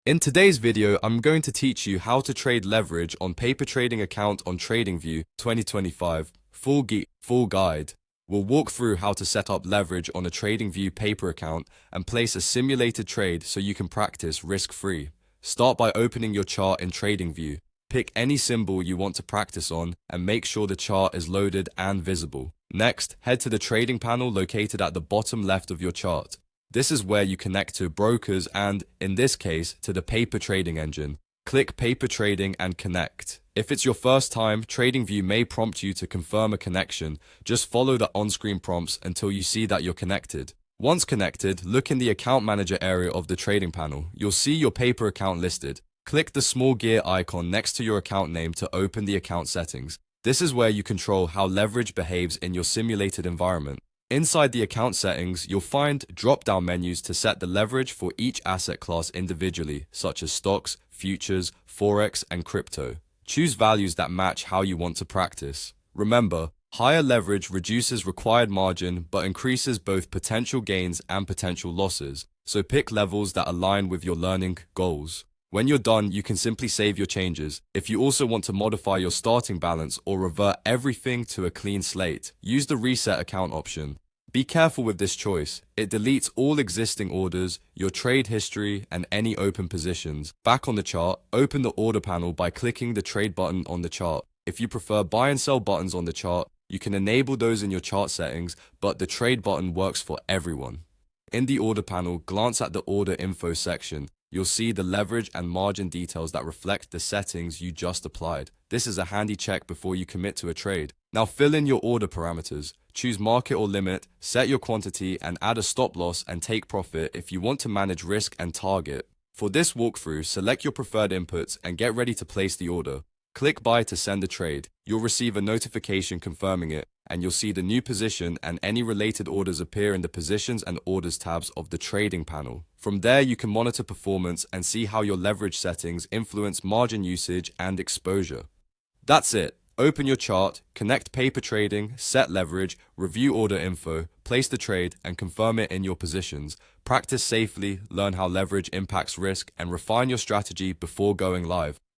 In today's video, I'm going to teach you how to trade leverage on paper trading account on TradingView 2025 full guide. We'll walk through how to set up leverage on a TradingView paper account and place a simulated trade so you can practice risk-free. Start by opening your chart in TradingView. Pick any symbol you want to practice on and make sure the chart is loaded and visible. Next, head to the trading panel located at the bottom left of your chart. This is where you connect to brokers and, in this case, to the paper trading engine. Click Paper Trading and connect. If it's your first time, TradingView may prompt you to confirm a connection. Just follow the on-screen prompts until you see that you're connected. Once connected, look in the Account Manager area of the trading panel. You'll see your paper account listed. Click the small gear icon next to your account name to open the account settings. This is where you control how leverage behaves in your simulated environment. Inside the account settings, you'll find drop-down menus to set the leverage for each asset class individually, such as stocks, futures, forex, and crypto. Choose values that match how you want to practice. Remember, higher leverage reduces required margin but increases both potential gains and potential losses, so pick levels that align with your learning goals. When you're done, you can simply save your changes. If you also want to modify your starting balance or revert everything to a clean slate, use the Reset Account option. Be careful with this choice. It deletes all existing orders, your trade history, and any open positions. Back on the chart, open the order panel by clicking the trade button on the chart. If you prefer buy and sell buttons on the chart, you can enable those in your chart settings, but the trade button works for everyone. In the order panel, glance at the order info section. You'll see the leverage and margin details that reflect the settings you just applied. This is a handy check before you commit to a trade. Now fill in your order parameters. Choose market or limit, set your quantity, and add a stop loss and take profit if you want to manage risk and target. For this walkthrough, select your preferred inputs and get ready to place the order. Click Buy to send a trade. You'll receive a notification confirming it, and you'll see the new position and any related orders appear in the Positions and Orders tabs of the trading panel. From there, you can monitor performance and see how your leverage settings influence margin usage and exposure. That's it. Open your chart, connect paper trading, set leverage, review order info, place the trade, and confirm it in your positions. Practice safely, learn how leverage impacts risk, and refine your strategy before going live.